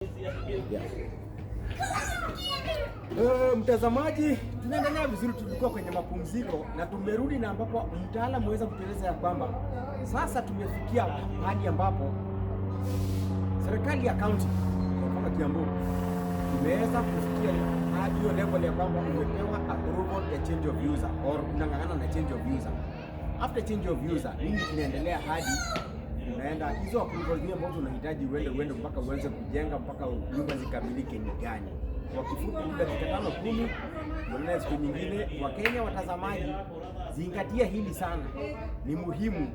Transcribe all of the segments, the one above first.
Yeah. Mtazamaji, tunaendelea vizuri. Tulikuwa kwenye mapumziko na tumerudi na ambapo mtaalamu ameweza kutueleza ya kwamba sasa tumefikia hadi ambapo serikali ya kaunti kama Kiambu imeweza kufikia hadi hiyo level ya kwamba umepewa approval ya change of user or unang'ang'ana na change of user. After change of user, nini kinaendelea hadi unaenda hizo approval zile ambazo unahitaji uende mpaka uweze kujenga mpaka nyumba zikamilike ni gani? Kwa kifupi, dakika 5-10 na siku nyingine. Wakenya watazamaji, zingatia hili sana, ni muhimu,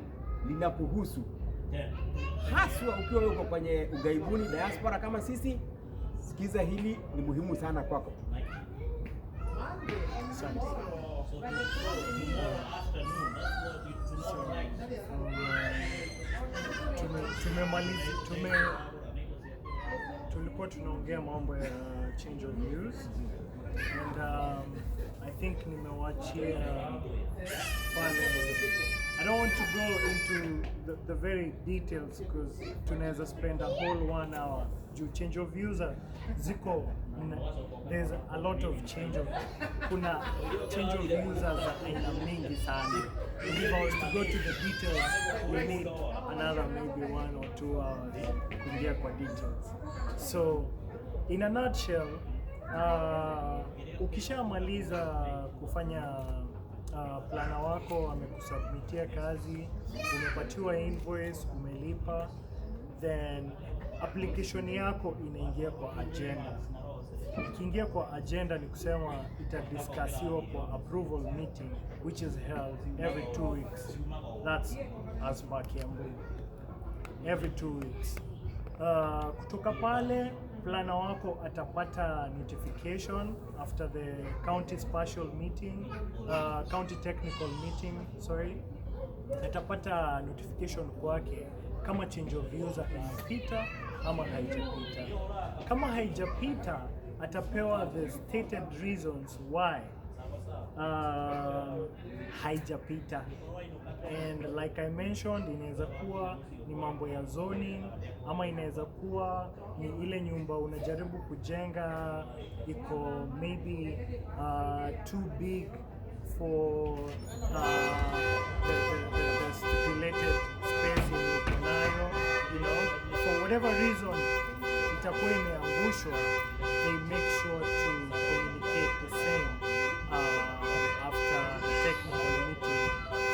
linakuhusu haswa ukiwa uko kwenye ugaibuni diaspora kama sisi. Sikiza hili, ni muhimu sana kwako. Tulikuwa tunaongea mambo ya change of views and I think nimewachia pale. I don't want to go into the very details because tunaweza spend a whole 1 hour. Juu change of views ziko, there's a lot of kuna change of views za aina mingi sana. If I was to go to the details, we need another maybe 1 or 2 hours kuingia kwa details. So in a nutshell, ukishamaliza kufanya plana wako, amekusubmitia kazi, umepatiwa invoice, umelipa, then application yako inaingia kwa agenda. Ikiingia kwa agenda ni kusema itadiscussiwa kwa approval meeting which is held every 2 weeks. That's as per Kiambu, every 2 weeks. Kutoka pale plana wako atapata notification after the county spatial meeting, county technical meeting, atapata notification kwake kama change of user imepita ama haijapita. Kama haijapita, atapewa the stated reasons why haijapita. And like I mentioned, inaweza kuwa ni mambo ya zoning, ama inaweza kuwa ni ile nyumba unajaribu kujenga iko maybe too big for the stipulated space nayo, for whatever reason itakuwa imeangushwa. They make sure to communicate the same after the technical meeting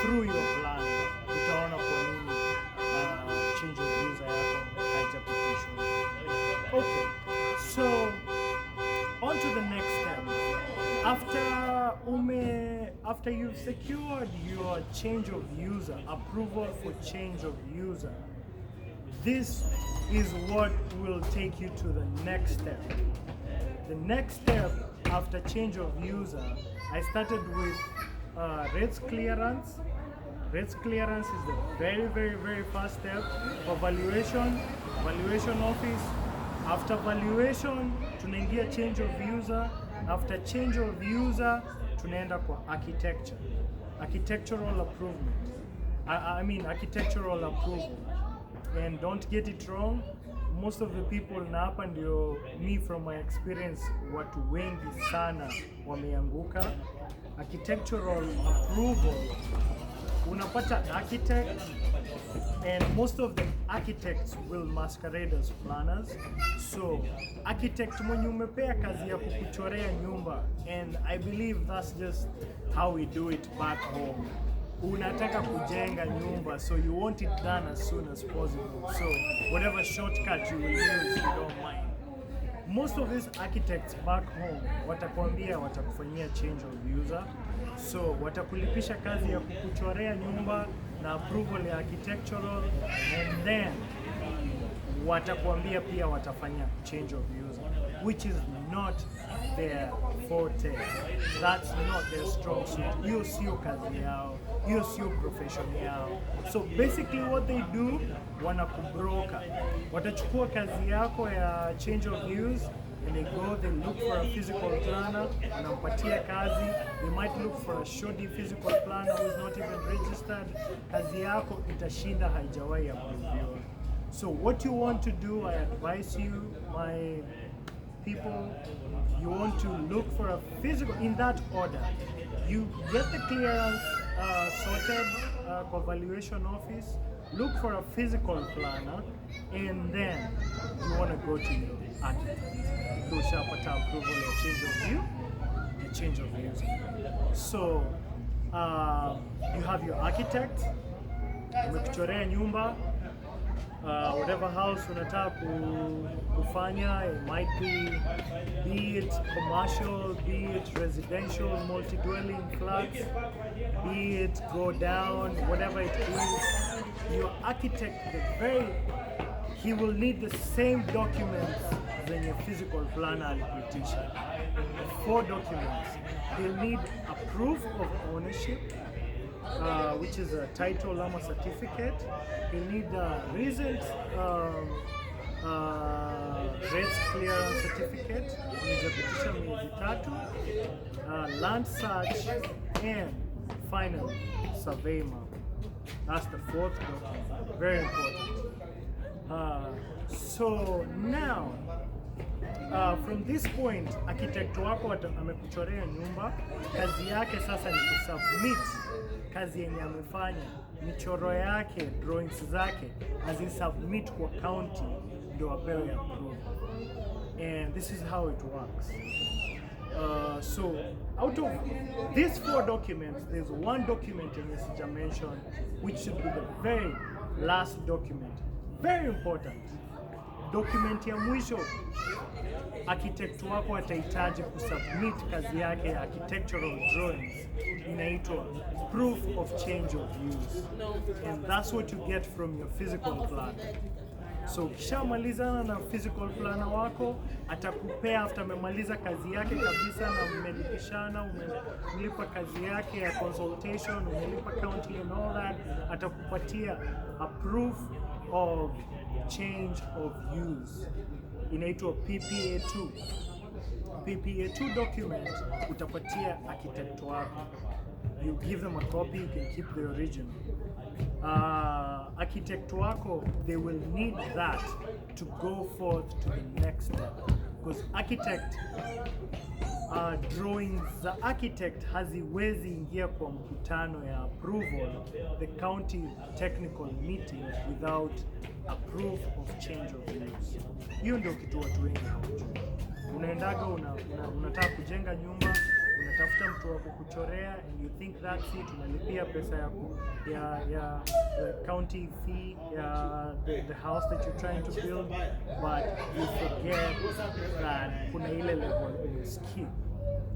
through your plan. Utaona kwa nini change of user yako haijapitishwa. Okay, so on to the next step. After you've secured your change of user, approval for change of user, this is what will take you to the next step. The next step after change of user, I started with rates clearance. Rates clearance is the very first step for valuation office. After valuation, tunaingia change of user. After change of user, tunaenda kwa architectural approval. And don't get it wrong, most of the people na hapa ndio, me from my experience, watu wengi sana wameanguka. Architectural approval, unapata architect, and most of the architects will masquerade as planners. So architect mwenye umepea kazi ya kukuchorea nyumba, and I believe that's just how we do it back home. Unataka kujenga nyumba, so you want it done as soon as possible. So whatever shortcut you will use, you don't mind. Most of these architects back home watakwambia watakufanyia change of user. So watakulipisha kazi ya kukuchorea nyumba na approval ya architectural, and then watakwambia pia watafanya change of user, which is not their forte. That's not their strong suit. Hiyo sio kazi yao, hiyo sio profession yao. So basically what they do, wanakubroka. Watachukua kazi yako ya change of use, and they look for a physical planner, wanampatia kazi. They might look for a shoddy physical planner who is not even registered. Kazi yako itashinda haijawahi approviwa. So what you want to do, I advise you, my people, you want to look for a physical, in that order. You get the clearance sorted for valuation office, look for a physical planner, and then you want to go to your architect. Ushapata approval ya change of view, the change of views. So you have your architect, umekuchorea nyumba, whatever house unataka kufanya, it might be it commercial, be it residential, multi-dwelling flats, be it go down, whatever it is, your architect, he will need the same documents than your physical planner alipitisha. 4 documents. They'll need a proof of ownership, which is a title or certificate. You need a recent rates clearance certificate, inapitisha miezi 3, land search, and final survey map. That's the 4th document, very important. So now, from this point, architect wako amekuchorea nyumba, kazi yake sasa ni kusubmit kazi yenye amefanya, michoro yake, drawings zake, azisubmit kwa county ndio apewe approve. And this is how it works. So out of these 4 documents, there's one document in this dimension which should be the very last document. Very important. Document ya mwisho, architect wako atahitaji kusubmit kazi yake ya architectural drawings, inaitwa proof of change of use, and that's what you get from your physical plan. So ukishamalizana na physical planner wako, atakupea after amemaliza kazi yake kabisa na mmelipishana, umelipa kazi yake ya consultation, umelipa county and all that, atakupatia a proof of change of use, inaitwa PPA2. PPA2 document utapatia architect wako. You give them a copy, you can keep the original. Architect wako, they will need that to go forth to the next step, because architect drawings za architect haziwezi ingia kwa mkutano ya approval, the county technical meeting, without a proof of change of use. Hiyo ndio kitu watu wengi hawajui. Unaendaga unataka kujenga nyumba, unatafuta mtu wa kukuchorea, and you think that's it, unalipia pesa ya the county fee ya the house that you're trying to build, but you forget that kuna ile level umeskip,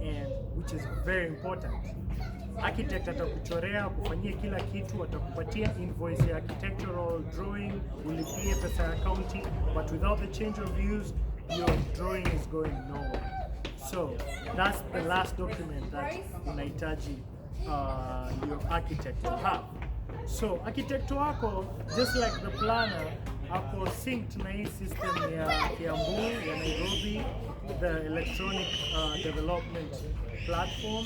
and which is very important. Architect atakuchorea, kufanyia kila kitu, atakupatia invoice ya architectural drawing, ulipie pesa ya county, but without the change of use, your drawing is going nowhere. So that's the last document that unahitaji your architect to have. So architect wako, just like the planner, ako synced na hii system ya Kiambu, ya Nairobi, the electronic development platform.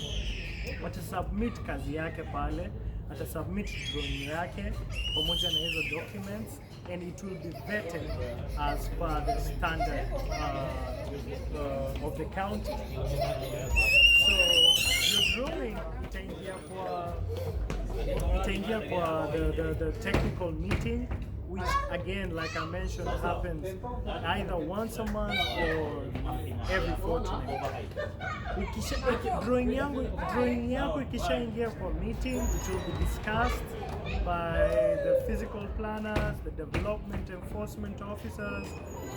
Atasubmit kazi yake pale, atasubmit drawing yake pamoja na hizo documents, and it will be vetted as per the standard of the county. So your drawing itaingia kwa the technical meeting, which again, like I mentioned, happens either once a month or every fortnight. Drawing yako ikishaingia kwa meeting, it will be discussed by the physical planners, the development enforcement officers,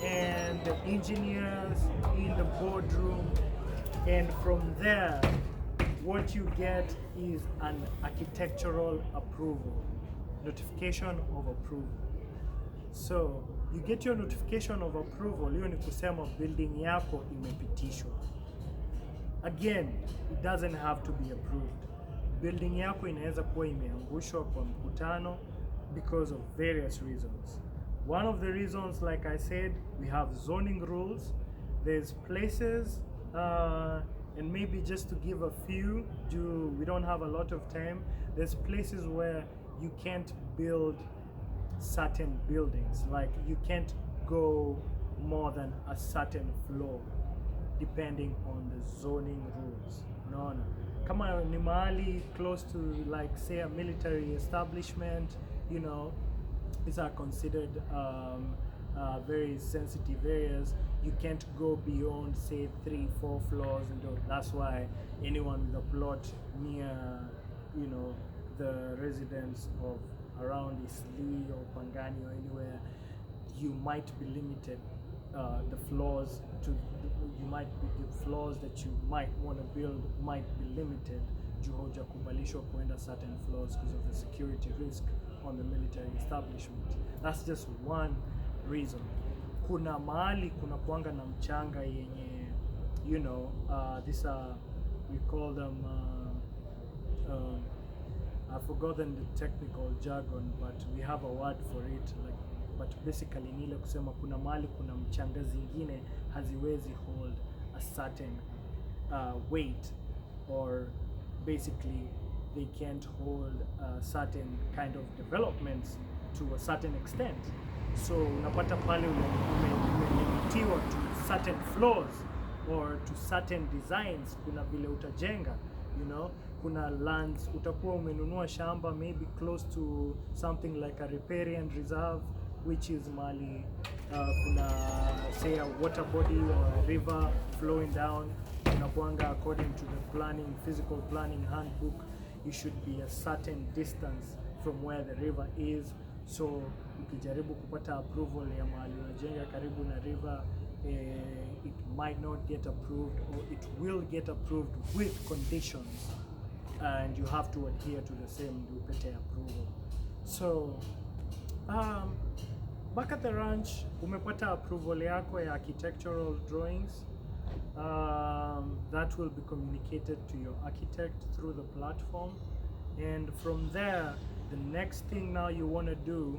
and the engineers in the boardroom. And from there, what you get is an architectural approval, notification of approval. So you get your notification of approval, hiyo ni kusema building yako imepitishwa. Again, it doesn't have to be approved. Building yako inaweza kuwa imeangushwa kwa mkutano because of various reasons. One of the reasons, like I said, we have zoning rules. There's places, and maybe just to give a few, we don't have a lot of time. There's places where you can't build certain buildings. Like you can't go more than a certain floor depending on the zoning rules. Unaona, kama ni mahali close to, like, say, a military establishment, you know, these are considered very sensitive areas. You can't go beyond, say, 3-4 floors, and that's why anyone with a plot near, you know, the residents of around Isli or Pangani or anywhere, you might be limited. The floors the floors that you might want to build might be limited. Juu haujakubalishwa kuenda certain floors because of the security risk on the military establishment. That's just one reason. Kuna mahali kuna kuanga na mchanga yenye, you know, these are, we call them, I've forgotten the technical jargon, but we have a word for it, like, but basically ni ile kusema kuna mahali kuna mchanga zingine haziwezi hold a certain weight, or basically they can't hold certain kind of developments to a certain extent. So unapata pale umelimitiwa to certain floors or to certain designs. Kuna vile utajenga, you know, kuna lands utakuwa umenunua shamba maybe close to something like a riparian reserve, which is mali kuna, say, a water body or a river flowing down. Unakuanga, according to the planning, physical planning handbook, you should be a certain distance from where the river is. So ukijaribu kupata approval ya mahali unajenga karibu na river, it might not get approved, or it will get approved with conditions, and you have to adhere to the same to upate approval. So back at the ranch umepata approval yako ya architectural drawings. That will be communicated to your architect through the platform, and from there the next thing now you want to do,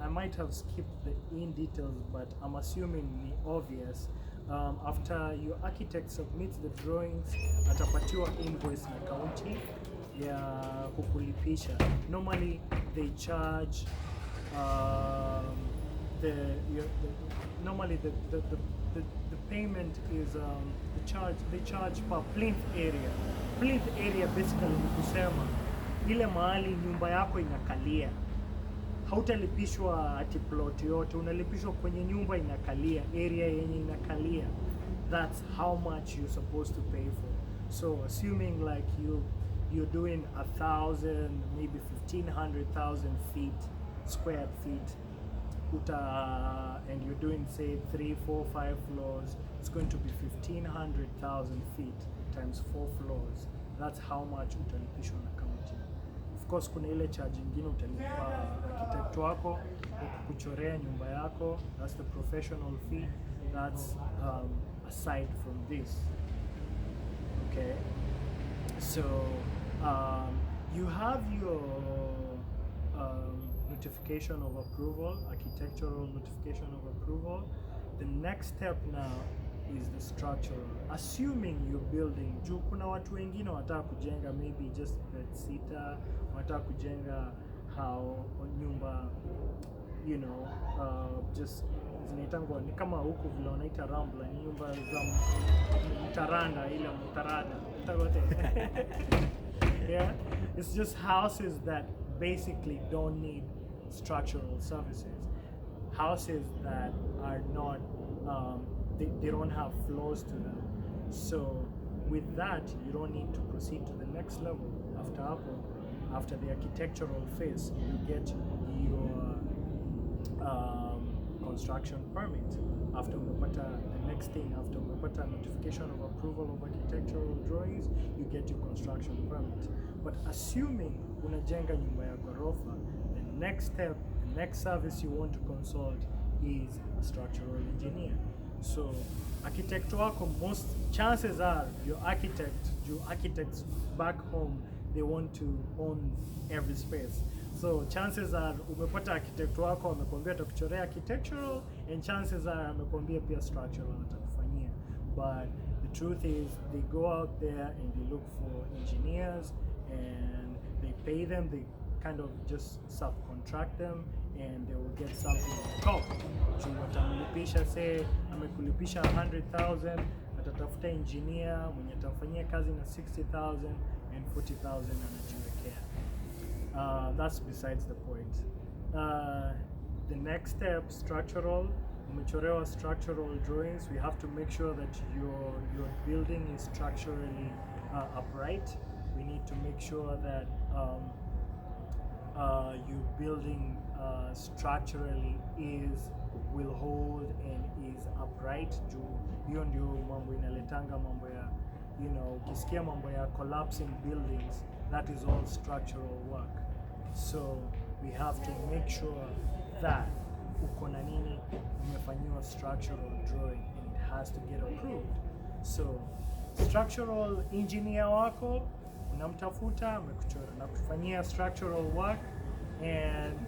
I might have skipped the in details, but I'm assuming the obvious. After your architect submits the drawings, atapatiwa invoice na county ya kukulipisha. Normally they charge normally the payment is they charge per plinth area. Plinth area basically ni kusema ile mahali nyumba yako inakalia. Hautalipishwa ati plot yote, unalipishwa kwenye nyumba inakalia, area yenye inakalia. That's how much you're supposed to pay for. So assuming like you're doing 1,000, maybe 1,500,000 square feet, and you're doing, say, 3, 4, 5 floors, it's going to be 1,500,000 feet times 4 floors. That's how much utalipishwa na county. Of course kuna ile charge nyingine utalipa architect wako kukuchorea nyumba yako. That's the professional fee. That's aside from this. Okay, so you have your notification of approval, architectural notification of approval. The next step now is the structural. Assuming you're building, juu kuna watu wengine wataka kujenga maybe just bedsitter, wataka kujenga how nyumba, you know, just zinaitangwa ni kama huku vile wanaita rambla, nyumba za mtaranda, ile mtarada yeah, it's just houses that basically don't need structural services, houses that are not they don't have floors to them. So with that, you don't need to proceed to the next level. After the architectural phase, you get your construction permit. After the next thing, after notification of approval of architectural drawings, you get your construction permit. But assuming unajenga nyumba ya ghorofa, the next step, the next service you want to consult is a structural engineer. So architect wako, most chances are your architects back home, they want to own every space. So chances are umepata architect wako amekwambia atakuchorea architectural, and chances are amekwambia pia structural atakufanyia. But the truth is they go out there and they look for engineers and they pay them, they kind of just subcontract them and they will get something on top. Watamlipisha, say amekulipisha 100,000, atatafuta engineer mwenye atamfanyia kazi na 60,000 and 40,000 anajiwekea. That's besides the point. The next step, structural. Umechorewa structural drawings. We have to make sure that your building is structurally upright. We need to make sure that your building structurally will hold and is upright. Hiyo ndio mambo inaletanga mambo ya, ukisikia mambo ya collapsing buildings, that is all structural work. So we have to make sure that uko na nini, umefanyiwa structural drawing and it has to get approved. So structural engineer wako unamtafuta, amekuchora na kufanyia structural work, and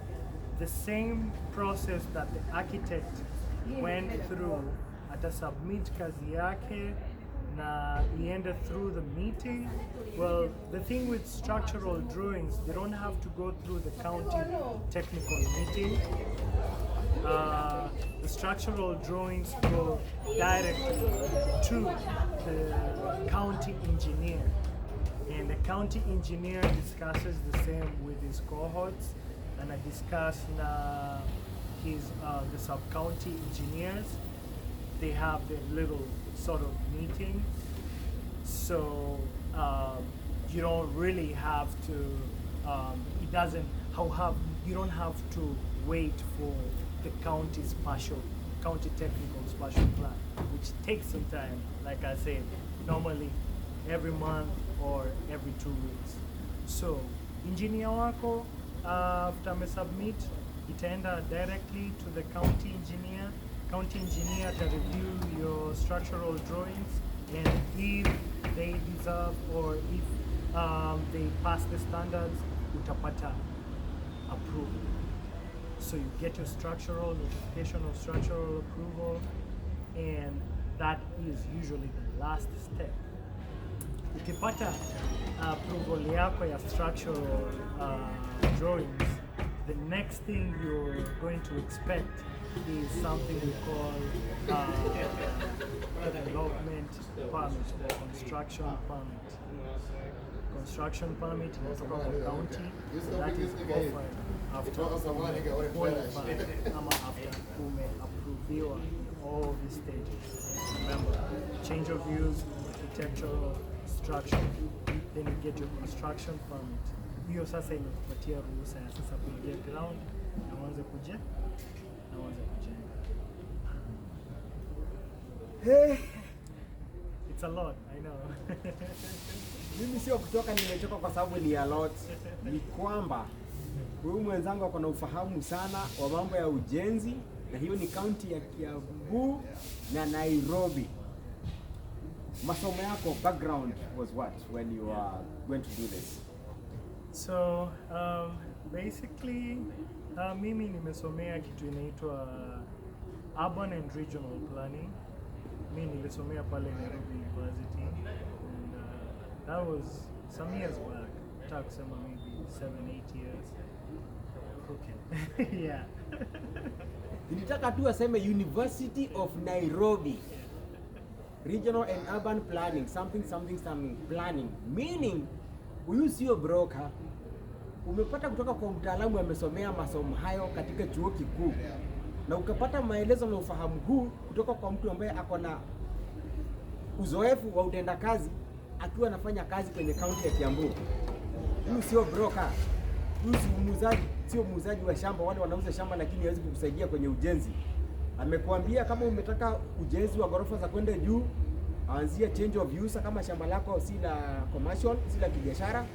the same process that the architect went through, atasubmit kazi yake na iende through the meeting. Well, the thing with structural drawings, they don't have to go through the county technical meeting. The structural drawings go directly to the county engineer, and the county engineer discusses the same with his cohorts, and I discuss the sub-county engineers. They have their little sort of meeting, so you don't really have to. You don't have to wait for the county technical special plan, which takes some time. Like I said, normally every month or every 2 weeks. So engineer wako after me submit, itaenda directly to the county engineer. County engineer to review your structural drawings, and if they deserve or if they pass the standards, utapata approval. So you get your structural notification of structural approval, and that is usually the last step. Ukipata approval yako ya structural drawings, the next thing you're going to expect is something we call development permit or construction permit. Construction permit inatoka kwa county, that is offered after qualified ama after umeapproviwa in all these stages. Remember, change of use, architectural, structure, then you get your construction permit. Hiyo sasa inakupatia ruhusa ya sasa kuingia ground na uanze kujenga. Hey. It's a lot, I know. Mimi sio kutoka, nimechoka kwa sababu ni a lot. Ni kwamba huyu mwenzangu ako na ufahamu sana wa mambo ya ujenzi, na hiyo ni kaunti ya Kiambu na Nairobi. Masomo yako, background was what when you are going to do this? So basically mimi nimesomea kitu inaitwa urban and regional planning. Mimi nilisomea pale Nairobi University, and that was some years back. Nataka kusema maybe 7-8 years. Okay. Yeah. Nilitaka tu aseme University of Nairobi. Regional and urban planning, something planning, meaning huyu sio broker. Umepata kutoka kwa mtaalamu amesomea masomo hayo katika chuo kikuu, na ukapata maelezo na ufahamu huu kutoka kwa mtu ambaye ako na uzoefu wa utenda kazi akiwa anafanya kazi kwenye kaunti ya Kiambu. Huyu sio broker. Huyu sio muuzaji wa shamba, wale wanauza shamba lakini hawezi kukusaidia kwenye ujenzi. Amekuambia kama umetaka ujenzi wa ghorofa za kwenda juu, anzia change of use. Kama shamba lako si la commercial, si la kibiashara,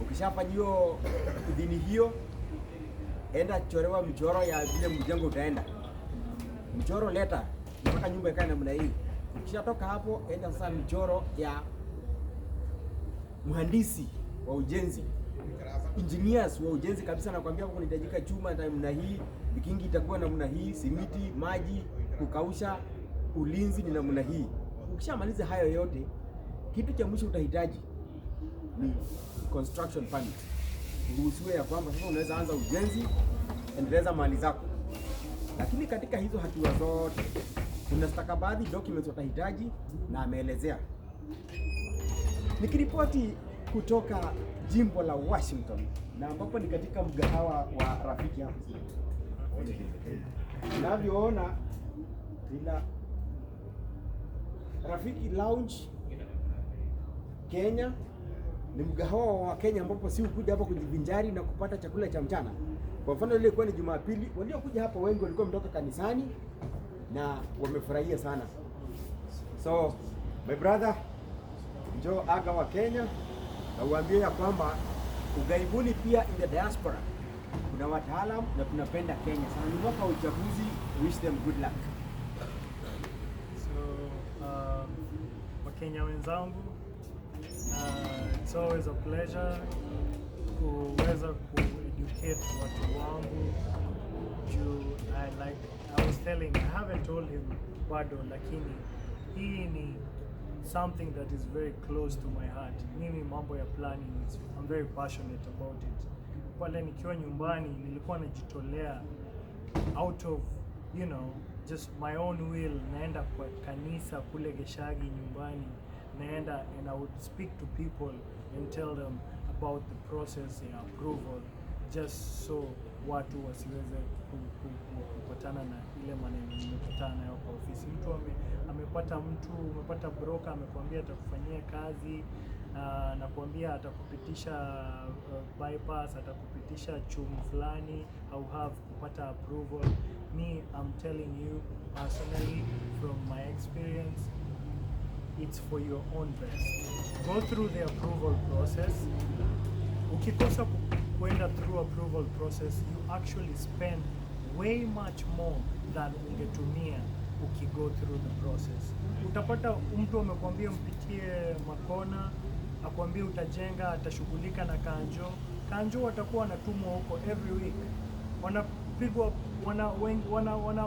ukishafanya hiyo idhini hiyo, enda chorewa michoro ya vile mjengo utaenda. Mchoro leta mpaka nyumba ikae namna hii. Ukishatoka hapo, enda sasa michoro ya mhandisi wa ujenzi, engineers wa ujenzi kabisa. Nakwambia hapo kunahitajika chuma namna hii, vikingi itakuwa namna hii, simiti, maji, kukausha, ulinzi ni namna hii. Ukishamaliza hayo yote, kitu cha mwisho utahitaji ni construction permit. uruhusiwe ya kwamba sasa unaweza anza ujenzi, endeleza mali zako. Lakini katika hizo hatua zote kuna stakabadhi documents watahitaji na ameelezea. Nikiripoti kutoka jimbo la Washington na ambapo ni katika mgahawa wa Rafiki hapo. Unavyoona ila Rafiki Lounge Kenya ni mgahawa wa Kenya ambapo si ukuja hapa kujivinjari na kupata chakula cha mchana. Kwa mfano ile ilikuwa ni Jumapili, waliokuja hapa wengi walikuwa mtoka kanisani na wamefurahia sana. So my brother, njoo aga wa Kenya na uambie ya kwamba ugaibuni pia in the diaspora kuna wataalamu na tunapenda Kenya sana. Ni mwaka wa uchaguzi, wish them good luck. So Wakenya wenzangu, it's always a pleasure kuweza kueducate watu wangu juu I was telling, I haven't told him bado, lakini hii ni something that is very close to my heart. Mimi mambo ya planning, I'm very passionate about it. Pale nikiwa nyumbani nilikuwa najitolea out of, you know, just my own will. Naenda kwa kanisa kule Geshagi nyumbani, naenda and I would speak to people and tell them about the process ya approval, just so watu wasiweze kupatana na ile maneno nimekutana nayo kwa ofisi. Mtu umepata broker amekwambia atakufanyia kazi, nakwambia atakupitisha bypass, atakupitisha chumu fulani au have kupata approval. Me, I'm telling you personally from my experience, it's for your own best. Go through the approval process. Ukikosa kwenda through approval process, you actually spend way much more than ungetumia ukigo through the process. Utapata mtu amekwambia mpitie Makona, akwambia utajenga, atashughulika na kanjo watakuwa wanatumwa huko every week. Wanapigwa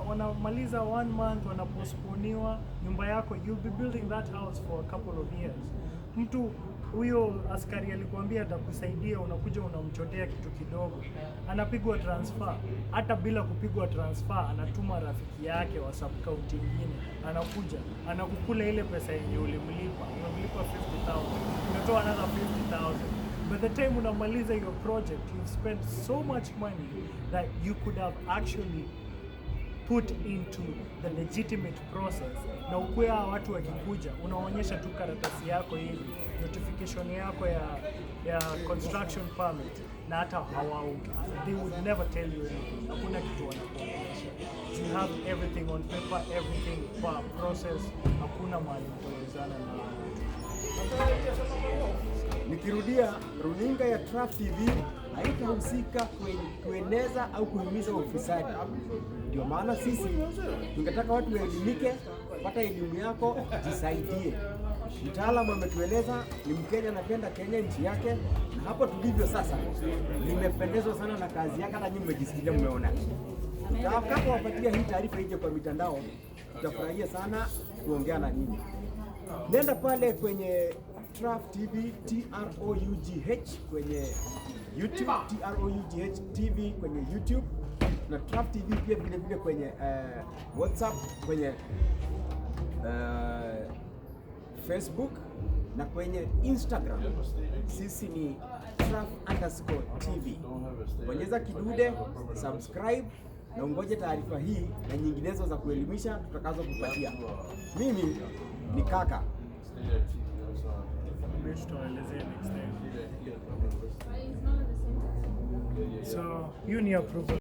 wanamaliza 1 month, wanaposponiwa nyumba yako. You'll be building that house for a couple of years. Mtu huyo askari alikwambia atakusaidia, unakuja unamchotea kitu kidogo, anapigwa transfer. Hata bila kupigwa transfer, anatuma rafiki yake wa sub county nyingine, anakuja anakukula ile pesa yenye ulimlipa 50,000, unatoa another 50,000. By the time unamaliza your project, you've spent so much money that you could have actually put into the legitimate process. Na ukwea watu wakikuja, unaonyesha tu karatasi yako hivi, notification yako ya construction permit, na hata they would never tell you anything. Hakuna kitu wanakuonyesha. You have everything on paper, everything per process. Hakuna mahali mtawezana na Nikirudia, runinga ya Traf TV haitahusika kueneza au kuhimiza ufisadi. Ndio maana sisi tungetaka watu waelimike, pata elimu yako, jisaidie. Mtaalamu ametueleza ni Mkenya, anapenda Kenya nchi yake, na hapo tulivyo sasa nimependezwa sana na kazi yake, hata nyinyi mmejisikia, mmeona. Tutakapowapatia hii taarifa ije kwa mitandao, tutafurahia sana kuongea na nyinyi. Nenda pale kwenye Traf TV TROUGH kwenye YouTube, TROUGH TV kwenye YouTube, na Traf TV pia vile vile kwenye WhatsApp, kwenye Facebook na kwenye Instagram. Sisi ni Traf_TV. Bonyeza kidude subscribe na ungoje taarifa hii na nyinginezo za kuelimisha tutakazo kupatia. Mimi ni Kaka. So, you need approval.